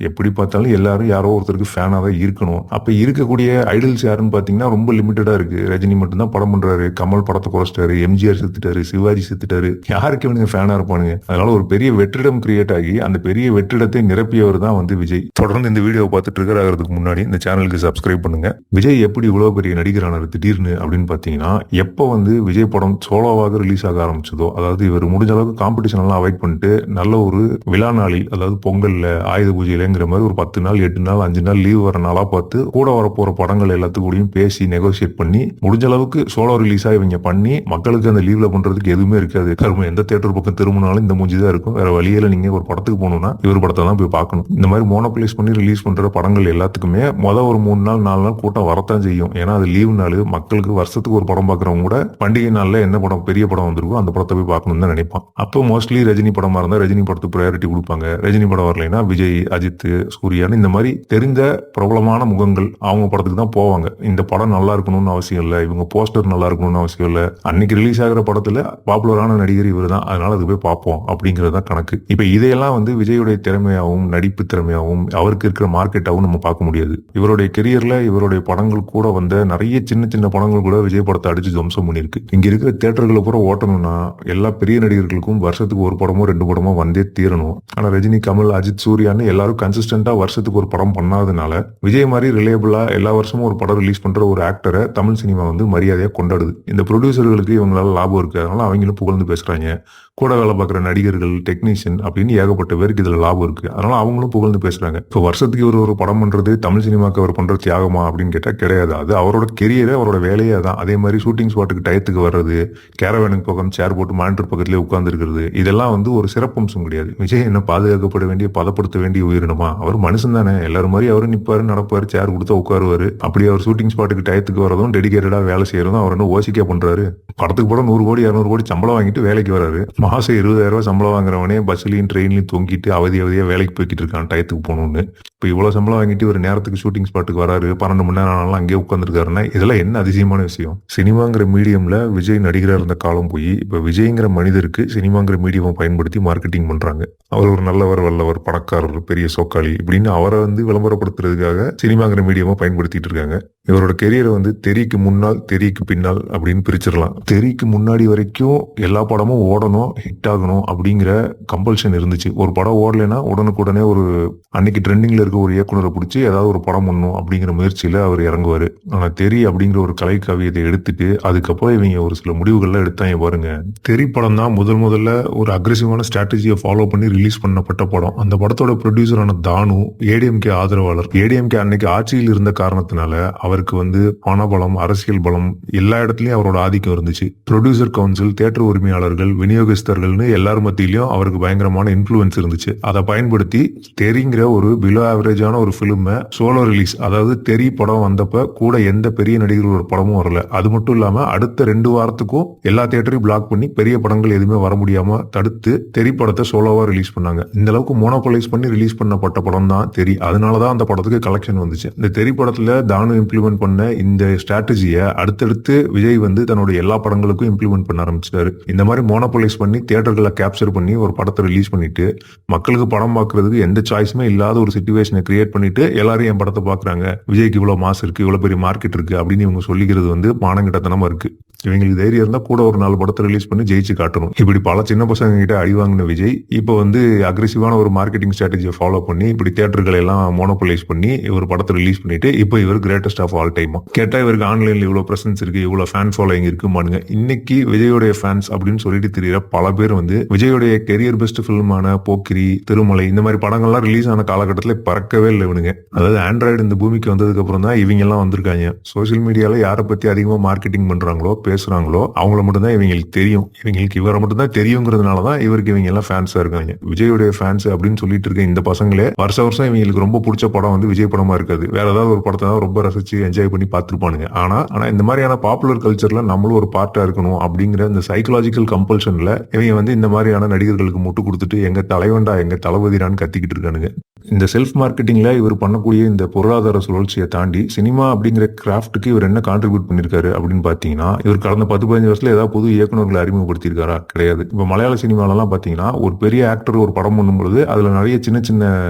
எப்படி பார்த்தாலும் எல்லாரும் யாரோ ஒருத்தருக்கு ஃபேனாக தான் இருக்கணும். அப்போ இருக்கக்கூடிய ஐடல்ஸ் யாருன்னு பார்த்தீங்கன்னா ரொம்ப லிமிட்டடாக இருக்கு. ரஜினி மட்டும்தான் படம் பண்றாரு, கமல் படத்தை குறைச்சிட்டாரு, எம்ஜிஆர் செத்துட்டாரு, சிவாஜி செத்துட்டாரு, யாருக்கு இவனுங்க ஃபேனாக இருப்பானுங்க. அதனால ஒரு பெரிய வெற்றிடம் கிரியேட் ஆகி அந்த பெரிய வெற்றிடத்தை நிரப்பியவர் தான் வந்து விஜய். தொடர்ந்து இந்த வீடியோ பார்த்துட்டு இருக்கிறதுக்கு முன்னாடி இந்த சேனலுக்கு சப்ஸ்கிரைப் பண்ணுங்க. விஜய் எப்படி இவ்வளவு பெரிய நடிகரானார் திடீர்னு அப்படின்னு பார்த்தீங்கன்னா, எப்போ வந்து விஜய் படம் சோலோவாக ரிலீஸ் ஆக ஆரம்பிச்சதோ, அதாவது இவர் முடிஞ்ச அளவுக்கு காம்படிஷன் எல்லாம் அவாய்ட் பண்ணிட்டு நல்ல ஒரு விழா நாளில், அதாவது பொங்கல்ல, ஆயுத பூஜையிலங்கிற மாதிரி ஒரு 10 நாள் 8 நாள் 5 நாள் லீவ் வர நாளா பார்த்து கூட வரப்போற படங்கள் எல்லாத்துக்கூடையும் பேசி நெகோசியேட் பண்ணி முடிஞ்ச அளவுக்கு சோலோ ரிலீஸா இவங்க பண்ணி மக்களுக்கு அந்த லீவ்ல பண்றதுக்கு எதுவுமே இருக்காது. கரும எந்த தியேட்டர் பக்கம் திரும்பினாலும் இந்த மூஞ்சி தான் இருக்கும். வேற வழியில நீங்க ஒரு படத்துக்கு போகணும்னா இவர் படத்தை தான் போய் பார்க்கணும். இந்த மாதிரி மோனோபிளைஸ் பண்ணி ரிலீஸ் பண்ற படங்கள் எல்லாத்துக்குமே ஒரு 3 நாள் 4 நாள் கூட்டம் வரத்தான் செய்யும். ஏன்னா அது லீவ் நாள், மக்களுக்கு வருஷத்துக்கு ஒரு படம் பார்க்கறவங்க கூட பண்டிகை நாள்ல என்ன படம் பெரிய படம் வந்திருக்கோ அந்த படத்தை போய் பார்க்கணும்னு தான் நினைப்பான். அப்போ மோஸ்ட்லி ரஜினி படமா இருந்தா ரஜினி படத்துக்கு ப்ரையாரிட்டி கொடுப்பாங்க. ரஜினி படம் வரலைன்னா விஜய், அஜித், சூர்யான்னு இந்த மாதிரி தெரிந்த பிரபலமான முகங்கள் அவங்க படத்துக்கு தான் போவாங்க. இந்த படம் நல்லா இருக்கணும்னு அவசியம் இல்லை, இவங்க போஸ்டர் நல்லா இருக்கணும்னு அவசியம் இல்லை, அன்னைக்கு ரிலீஸ் ஆகிற படத்துல பாப்புலரான நடிகர் இவர் தான், அதனால அது போய் பார்ப்போம் அப்படிங்கிறது தான் கணக்கு. இப்ப இதையெல்லாம் வந்து விஜயுடைய திறமையாகவும் நடிப்பு திறமையாகவும் அவருக்கு இருக்கிற மார்க்கெட்டாகவும் நம்ம பார்க்க முடியாது. இவருடைய கெரியர்ல இவருடைய படங்கள் கூட வந்த நிறைய சின்ன சின்ன படங்கள் கூட விஜய் படத்தை அடிச்சு துவம்சம் பண்ணிருக்கு. இங்க இருக்கிற தியேட்டர்களை பூரா ஓட்டணும்னா எல்லா பெரிய நடிகர்களுக்கும் வருஷத்துக்கு ஒரு படமோ 2 படமோ வந்தே தீரணும். ஆனா ரஜினி, கமல், அஜித், சூர்யான்னு எல்லாரும் கன்சிஸ்டன்டா வருஷத்துக்கு ஒரு படம் பண்ணாதனால விஜய் மாதிரி ரிலேபிளா எல்லா வருஷமும் ஒரு படம் ரிலீஸ் பண்ற ஒரு ஆக்டரை தமிழ் சினிமா வந்து மரியாதையா கொண்டாடுது. இந்த ப்ரொடியூசர்களுக்கு இவங்களால லாபம் இருக்கு, அதனால அவங்களும் புகழ்ந்து பேசுறாங்க. கூட வேலை பார்க்குற நடிகர்கள், டெக்னீஷியன் அப்படின்னு ஏகப்பட்ட பேருக்கு இதுல லாபம் இருக்கு, அதனால அவங்களும் புகழ்ந்து பேசுறாங்க. இப்போ வருஷத்துக்கு ஒரு படம் பண்றது தமிழ் சினிமாக்கு அவர் பண்ற தியாகமா அப்படின்னு கேட்டா கிடையாது. அது அவரோட கெரியரே, அவரோட வேலையே தான். அதே மாதிரி ஷூட்டிங் ஸ்பாட்டுக்கு டயத்துக்கு வர்றது, கேரவேனுக்கு பக்கம் சேர் போட்டு மானிட்டர் பக்கத்திலே உட்கார்ந்து இருக்கிறது, இதெல்லாம் வந்து ஒரு சிறப்பம்சம் கிடையாது. விஜய் என்ன பாதுகாக்கப்பட வேண்டிய, பதப்படுத்த வேண்டிய உயிரினமா? அவர் மனுஷன் தானே, எல்லாரும் மாதிரி அவரும் நிப்பாரு, நடப்பாரு, சேர் கொடுத்தா உட்காருவாரு. அப்படி அவர் ஷூட்டிங் ஸ்பாட்டுக்கு டயத்துக்கு வரதும் டெடிகேட்டடா வேலை செய்யறதும் அவர் என்ன ஓசிக்கா பண்றாரு? படத்துக்கு படம் 100 கோடி 200 கோடி சம்பளம் வாங்கிட்டு வேலைக்கு வராரு. மாசம் 20,000 ரூபாய் சம்பளம் வாங்குறவனே பஸ்லயும் ட்ரெயின்லயும் தொங்கிட்டு அவதியா வேலைக்கு போய்கிட்டு இருக்கான் டயத்துக்கு போகணும்னு. இப்போ இவ்வளவு சம்பளம் வாங்கிட்டு ஒரு நேரத்துக்கு ஷூட்டிங் ஸ்பாட்டுக்கு வராரு, 12 மணி நேரம் ஆனாலும் அங்கேயே உட்காந்துருக்காருன்னா இதெல்லாம் என்ன அதிசயமான விஷயம்? சினிமாங்கிற மீடியம்ல விஜய் நடிகராக இருந்த காலம் போய் இப்ப விஜய்ங்கிற மனிதருக்கு சினிமாங்கிற மீடியம் பயன்படுத்தி மார்க்கெட்டிங் பண்றாங்க. அவர் ஒரு நல்லவர், வல்லவர், பணக்காரர், பெரிய சோக்காளி இப்படின்னு அவரை வந்து விளம்பரப்படுத்துறதுக்காக சினிமாங்கிற மீடியமா பயன்படுத்திட்டு இருக்காங்க. இவரோட கெரியரை வந்து தெறிக்கு முன்னால், தெறிக்கு பின்னால் அப்படின்னு பிரிச்சிடலாம். தெறிக்கு முன்னாடி வரைக்கும் எல்லா படமும் ஓடணும், ஹிட் ஆகணும் அப்படிங்கிற கம்பல்ஷன் இருந்துச்சு. ஒரு படம் ஓடலைன்னா உடனுக்குடனே ஒரு அன்னைக்கு ட்ரெண்டிங்ல இருக்க ஒரு இயக்குனரை பிடிச்சி ஏதாவது ஒரு படம் பண்ணணும் அப்படிங்கிற முயற்சியில அவர் இறங்குவாரு. ஆனா தெறி அப்படிங்கிற ஒரு கலை காவியத்தை எடுத்துட்டு அதுக்கப்புறம் இவங்க ஒரு சில முடிவுகள்லாம் எடுத்தாங்க பாருங்க. தெறி படம் தான் முதல்ல ஒரு அக்ரெசிவான ஸ்ட்ராட்டஜியை ஃபாலோ பண்ணி ரிலீஸ் பண்ணப்பட்ட படம். அந்த படத்தோட ப்ரொடியூசரான தானு ஏடிஎம்கே ஆதரவாளர். ஏடிஎம்கே அன்னைக்கு ஆட்சியில் இருந்த காரணத்தினால அவருக்கு வந்து பணபலம், அரசியல் பலம் எல்லா இடத்துலயும் அவரோட ஆதிக்கம் இருந்துச்சு. ப்ரொடியூசர் கவுன்சில், தியேட்டர் உரிமையாளர்கள், விநியோகஸ்தர்கள்னு எல்லாரும் மத்தியிலும் அவருக்கு பயங்கரமான இன்ஃபுளுன்ஸ் இருந்துச்சு. அதை பயன்படுத்தி தெறிங்கிற ஒரு பிலோ ஆவரேஜான ஒரு பிலிமை சோலோ ரிலீஸ், அதாவது தெறி படம் வந்தப்ப கூட எந்த பெரிய நடிகர்களோட படமும் வரல. அது மட்டும் இல்லாம அடுத்த 2 வாரத்துக்கும் எல்லா தியேட்டரையும் பிளாக் பண்ணி பெரிய படங்கள் எதுவுமே வர முடியாம தடுத்து தெறி படத்தை சோலோவா ரிலீஸ் பண்ணாங்க. இந்த அளவுக்கு மோனோபோலைஸ் பண்ணி ரிலீஸ் பண்ணப்பட்ட படம் தான் தெறி. அதனாலதான் அந்த படத்துக்கு கலெக்ஷன் வந்துச்சு. இந்த தெறி படத்துல தானு இம்ப்ளிமெண்ட் பண்ண இந்த ஸ்ட்ராட்டஜியை அடுத்தடுத்து விஜய் வந்து தன்னோட எல்லா படங்களுக்கும் இம்ப்ளிமெண்ட் பண்ண ஆரம்பிச்சிட்டாரு. இந்த மாதிரி மோனோபோலைஸ் பண்ணி தியேட்டர்களை கேப்சர் பண்ணி ஒரு படத்தை ரிலீஸ் பண்ணிட்டு மக்களுக்கு படம் பார்க்கறதுக்கு எந்த சாய்ஸுமே இல்லாத ஒரு சிச்சுவேஷனை கிரியேட் பண்ணிட்டு எல்லாரும் என் படத்தை பாக்குறாங்க, விஜய்க்கு இவ்வளவு மாசு இருக்கு, இவ்வளவு பெரிய மார்க்கெட் இருக்கு அப்படின்னு இவங்க சொல்லிக்கிறது வந்து மானங்கிட்டத்தனமா இருக்கு. இவங்களுக்கு தைரியம் இருந்தா கூட ஒரு 4 படத்தை ரிலீஸ் பண்ணி ஜெயிச்சு காட்டணும். இப்படி பல சின்ன பசங்க கிட்ட அடி வாங்கின விஜய் இப்போ வந்து அக்ரெசிவான ஒரு மார்க்கெட்டிங் ஸ்ட்ராட்டஜியை ஃபாலோ பண்ணி இப்படி தியேட்டர்களை எல்லாம் மோனோபோலைஸ் பண்ணி ஒரு படத்தை ரிலீஸ் பண்ணிட்டு இப்போ இவர் கிரேட்டஸ்ட் ஆஃப் ஆல் டைம். கேட்டா இவருக்கு ஆன்லைன்ல இவ்வளவு பிரசன்ஸ் இருக்கு, இவ்வளவு ஃபேன் ஃபாலோயிங் இருக்குமானுங்க. இன்னைக்கு விஜயோடைய ஃபேன்ஸ் அப்படின்னு சொல்லிட்டு தெரியற பல பேர் வந்து விஜயோடைய கெரியர் பெஸ்ட் பிலிமான போக்கிரி, திருமலை இந்த மாதிரி படங்கள்லாம் ரிலீஸ் ஆன காலகட்டத்தில் பறக்கவே இல்லை இவனுங்க. அதாவது ஆண்ட்ராய்டு இந்த பூமிக்கு வந்ததுக்கு அப்புறம் தான் இவங்க எல்லாம் வந்திருக்காங்க. சோசியல் மீடியால யாரை பத்தி அதிகமா மார்க்கெட்டிங் பண்றாங்களோ, பேசுறாங்களோ அவங்கள மட்டும் தான் இவங்களுக்கு தெரியும். இவங்களுக்கு இவரை மட்டும் தான் தெரியுங்கிறதுனாலதான் இவருக்கு இவங்க எல்லாம் ஃபேன்ஸா இருக்காங்க. விஜயோடைய ஃபேன்ஸ் அப்படின்னு சொல்லிட்டு இருக்க இந்த பசங்களே வருஷம் இவங்களுக்கு ரொம்ப பிடிச்ச படம் வந்து விஜய் படமா இருக்காது, வேற ஏதாவது ஒரு படத்தை தான் ரொம்ப ரசிச்சு என்ஜாய் பண்ணி பார்த்துருப்பானுங்க. ஆனா இந்த மாதிரியான பாப்புலர் கல்ச்சர்ல நம்மளும் ஒரு பார்ட்டா இருக்கணும் அப்படிங்கிற இந்த சைக்கலாஜிக்கல் கம்பல்ஷன்ல இவங்க வந்து இந்த மாதிரியான நடிகர்களுக்கு முட்டு கொடுத்துட்டு எங்க தலைவன்டா, எங்க தளபதிடான்னு கத்திக்கிட்டு இருக்கானுங்க. இந்த செல்ஃப் மார்க்கெட்டிங்ல இவர் பண்ணக்கூடிய இந்த பொருளாதார சுழற்சியை தாண்டி சினிமா அப்படிங்கிற கிராஃப்ட்டுக்கு இவர் என்ன கான்ட்ரிபியூட் பண்ணிருக்காரு அப்படின்னு பாத்தீங்கன்னா, இவர் கடந்த 10-15 வருஷத்துல ஏதாவது புது இயக்குநர்களை அறிமுகப்படுத்தியிருக்காரா? கிடையாது. இப்ப மலையாள சினிமாலெல்லாம் பாத்தீங்கன்னா, ஒரு பெரிய ஆக்டர் ஒரு படம் பண்ணும்பொழுது அதுல நிறைய சின்ன சின்ன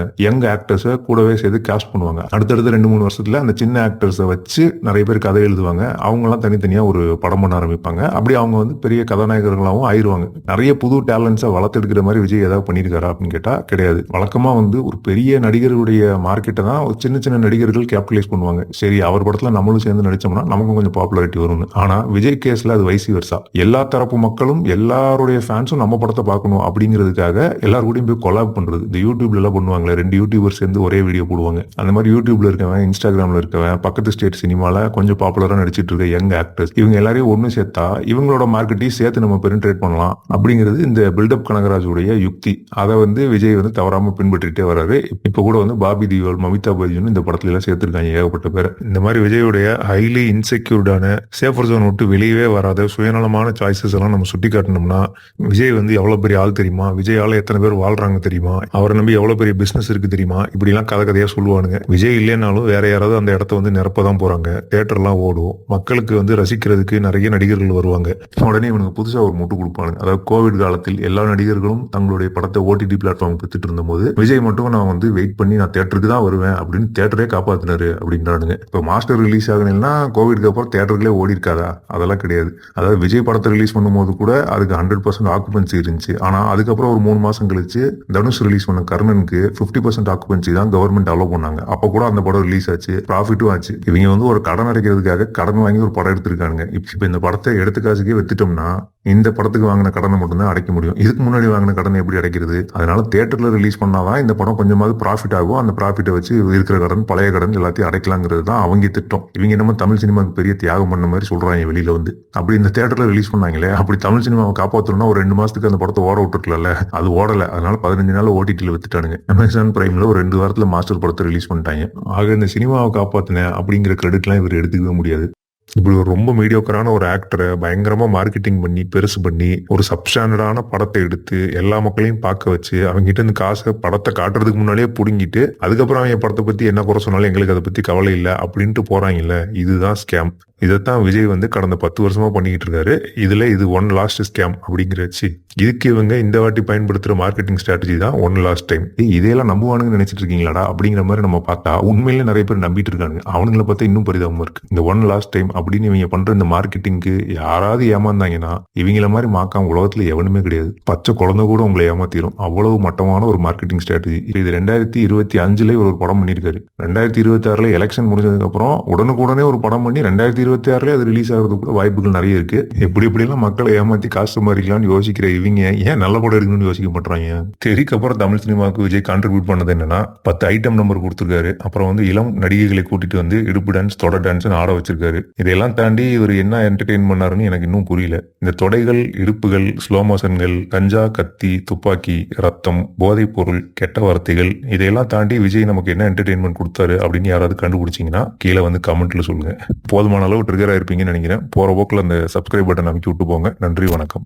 யங் ஆக்டர்ஸை கூடவே சேர்த்து காஸ்ட் பண்ணுவாங்க. அடுத்தடுத்த 2-3 வருஷத்துல அந்த சின்ன ஆக்டர்ஸை வச்சு நிறைய பேர் கதை எழுதுவாங்க. அவங்க எல்லாம் தனித்தனியா ஒரு படம் பண்ண ஆரம்பிப்பாங்க. அப்படி அவங்க வந்து பெரிய கதாநாயகர்களாகவும் ஆயிருவாங்க. நிறைய புது டேலண்ட்ஸை வளர்த்தெடுக்கிற மாதிரி விஜய் ஏதாவது பண்ணியிருக்காரா அப்படின்னு கேட்டா கிடையாது. வழக்கமா வந்து ஒரு பெரிய நடிகருடைய மார்க்கெட்டை தான் ஒரு சின்ன சின்ன நடிகர்கள் கேபிட்டலைஸ் பண்ணுவாங்க. சரி, அவர் படத்துல நம்மளும் சேர்ந்து நடிச்சோம்னா நமக்கும் கொஞ்சம் பாப்புலாரிட்டி வரும்னு. ஆனா விஜய் கேஸ்ல அது வைசி வர்சா. எல்லா தரப்பு மக்களும் எல்லாருடைய ஃபேன்ஸும் நம்ம படத்தை பார்க்கணும் அப்படிங்கிறதுக்காக எல்லாரும் கூடயும் போய் கொலாப் பண்றது. இந்த யூடியூப்ல எல்லாம் பண்ணுவாங்களே, 2 யூடியூபர் சேர்ந்து ஒரே வீடியோ போடுவாங்க. அந்த மாதிரி யூடியூப்ல இருக்கவன், இன்ஸ்டாகிராம்ல இருக்கவன், பக்கத்து ஸ்டேட் சினிமால கொஞ்சம் பாப்புலரா நடிச்சிட்டு இருக்க யங் ஆக்டர்ஸ், இவங்க எல்லாரையும் ஒண்ணு சேர்த்தா இவங்களோட மார்க்கெட்டையும் சேர்த்து நம்ம பெனிட்ரேட் பண்ணலாம் அப்படிங்கிறது இந்த பில்டப் கனகராஜுடைய யுக்தி. அதை வந்து விஜய் வந்து தவறாம பின்பற்றிட்டே வர்றாரு. இப்ப கூட வந்து பாபி தியோல், மமிதா பைஜன் இந்த படத்துல எல்லாம் சேர்த்திருக்காங்க ஏகப்பட்ட பேர். இந்த மாதிரி விஜயோடைய ஹைலி இன்செக்யூர்டான சேஃபர் ஜோன் விட்டு வெளியவே வராத சுயநலமான சாய்ஸஸ் எல்லாம் நம்ம சுட்டி காட்டணும்னா, விஜய் வந்து எவ்வளவு பெரிய ஆள் தெரியுமா, விஜயால எத்தனை பேர் வாழ்றாங்க தெரியுமா, அவரை நம்பி எவ்வளவு பெரிய பிசினஸ் இருக்கு தெரியுமா, இப்படி எல்லாம் கதை கதையா சொல்லுவானுங்க. விஜய் இல்லைனாலும் வேற யாராவது அந்த இடத்த வந்து நிரப்பதான் போறாங்க. தியேட்டர்லாம் ஓடும், மக்களுக்கு வந்து ரசிக்கிறதுக்கு நிறைய நடிகர்கள் வருவாங்க. உடனே இவனுக்கு புதுசா ஒரு முட்டு கொடுப்பானுங்க. அதாவது கோவிட் காலத்தில் எல்லா நடிகர்களும் தங்களுடைய படத்தை ஓடிடி பிளாட்ஃபார்ம் பெற்றுட்டு இருந்த போது விஜய் மட்டும் நான் வந்து வெயிட் பண்ணி நான் தியேட்டருக்கு தான் வருவேன் அப்படின்னு தியேட்டரே காப்பாத்தினாரு அப்படின்றானுங்க. இப்ப மாஸ்டர் ரிலீஸ் ஆகணும்னா கோவிட்க்கு அப்புறம் தியேட்டர்களே ஓடி இருக்காதா? அதெல்லாம் கிடையாது. அதாவது விஜய் படத்தை ரிலீஸ் பண்ணும்போது கூட அதுக்கு 100% ஆக்குபென்சி இருந்துச்சு. ஆனா அதுக்கப்புறம் ஒரு 3 மாசம் கழிச்சு தனுஷ் ரிலீஸ் பண்ண கர்ணனுக்கு 50% ஆக்குபென்சி தான் கவர்மெண்ட் அலோவ் பண்ணாங்க. அப்ப கூட அந்த படம் ரிலீஸ் ஆச்சு, ப்ராஃபிட்டும் ஆச்சு. இவங்க வந்து ஒரு கடன் அடைக்கிறதுக்காக கடன் வாங்கி ஒரு படம் எடுத்திருக்காங்க. இப்ப இந்த படத்தை எடுத்த காசுக்கே வித்துட்டோம்னா இந்த படத்துக்கு வாங்கின கடனை மட்டும்தான் அடைக்க முடியும். இதுக்கு முன்னாடி வாங்கின கடனை எப்படி அடைக்கிறது? அதனால தியேட்டர்ல ரிலீஸ் பண்ணாதான் இந்த படம் கொஞ்சமாவது ப்ராஃபிட் ஆகும். அந்த ப்ராஃபிட்டை வச்சு இருக்கிற கடன், பழைய கடன் எல்லாத்தையும் அடைக்கலாங்கிறது தான் அவங்க திட்டம். இவங்க நம்ம தமிழ் சினிமாவுக்கு பெரிய தியாகம் பண்ண மாதிரி சொல்றாங்க வெளியில வந்து. அப்படி இந்த தியேட்டர்ல ரிலீஸ் பண்ணாங்களே, அப்படி தமிழ் சினிமாவை காப்பாற்றணும்னா ஒரு 2 மாசத்துக்கு அந்த படத்தை ஓட விட்டுருக்கல. அது ஓடல. அதனால 15 நாள் ஓடிடில வித்துட்டானுங்க. அமேசான் பிரைம்ல ஒரு 2 வாரத்துல மாஸ்டர் படத்தை ரிலீஸ் பண்ணிட்டாங்க. ஆக இந்த சினிமாவை காப்பாத்தின அப்படிங்கிற கிரெடிட்லாம் இவர் எடுத்துக்கவே முடியாது. இப்படி ஒரு ரொம்ப மீடியோக்கரான ஒரு ஆக்டரை பயங்கரமா மார்க்கெட்டிங் பண்ணி பெருசு பண்ணி ஒரு சப்ஸ்டாண்டர்டான படத்தை எடுத்து எல்லா மக்களையும் பார்க்க வச்சு அவங்க கிட்ட இருந்து காசை படத்தை காட்டுறதுக்கு முன்னாடியே புடுங்கிட்டு அதுக்கப்புறம் அவங்க படத்தை பத்தி என்ன குறை சொன்னாலும் எங்களுக்கு அதை பத்தி கவலை இல்லை அப்படின்ட்டு போறாங்கல்ல, இதுதான் ஸ்கேம். இதைத்தான் விஜய் வந்து கடந்த 10 வருஷமா பண்ணிக்கிட்டு இருக்காரு. இதுல இது ஒன் லாஸ்ட் ஸ்கேம் அப்படிங்கிறச்சு. இதுக்கு இவங்க இந்த வாட்டி பயன்படுத்துற மார்க்கெட்டிங் ஸ்ட்ராட்டஜி தான் ஒன் லாஸ்ட் டைம். இதையெல்லாம் நம்புவானுங்கன்னு நினைச்சிட்டு இருக்கீங்களாடா அப்படிங்கிற மாதிரி நம்ம பார்த்தா உண்மையிலே நிறைய பேர் நம்பிட்டு இருக்காங்க. அவனுங்களை பார்த்தா இன்னும் பரிதாபமா இருக்கு. இந்த ஒன் லாஸ்ட் டைம் அப்படின்னு இவங்க பண்ற இந்த மார்க்கெட்டிங்க்கு யாராவது ஏமாந்தாங்கன்னா இவங்கள மாதிரி மாக்காம உலகத்துல எவனுமே கிடையாது. பச்சை குழந்தை கூட உங்களை ஏமாத்திரும். அவ்வளவு மட்டமான ஒரு மார்க்கெட்டிங் ஸ்ட்ராட்டஜி. இது 2025 ஒரு படம் பண்ணிருக்காரு. 2026 எலெக்ஷன் முடிஞ்சதுக்கு அப்புறம் உடனுக்குடனே ஒரு படம் பண்ணி 2026 அது ரிலீஸ் ஆகிறதுக்கு கூட வாய்ப்புகள் நிறைய இருக்கு. எப்படி எல்லாம் மக்களை ஏமாத்தி காசு சம்பாதிக்கலாம்னு யோசிக்கிற இவங்க ஏன் நல்ல படம் எடுக்கணும்னு யோசிக்க மாட்டாங்க? தெரிக்கு அப்புறம் தமிழ் சினிமாவுக்கு விஜய் கான்ட்ரிபியூட் பண்ணது என்னன்னா 10 ஐட்டம் நம்பர் கொடுத்திருக்காரு. அப்புறம் வந்து இளம் நடிகைகளை கூட்டிட்டு வந்து இடுப்பு டான்ஸ், தொட டான்ஸ் ஆட வச்சிருக்காரு. இதெல்லாம் தாண்டி இவர் என்ன என்டர்டெயின் பண்ணாருன்னு எனக்கு இன்னும் புரியல. இந்த தொடைகள், இடுப்புகள், ஸ்லோ மோஷன்கள், கஞ்சா, கத்தி, துப்பாக்கி, ரத்தம், போதைப் பொருள், கெட்ட வார்த்தைகள், இதையெல்லாம் தாண்டி விஜய் நமக்கு என்ன என்டர்டெயின்மெண்ட் கொடுத்தாரு அப்படின்னு யாராவது கண்டுபிடிச்சிங்கன்னா கீழே வந்து கமெண்ட்ல சொல்லுங்க. போதுமான அளவு ட்ரிகர் ஆயிருப்பீங்கன்னு நினைக்கிறேன். போற போக்குல அந்த சப்ஸ்கிரைப் பட்டன் அமைக்கி விட்டு போங்க. நன்றி, வணக்கம்.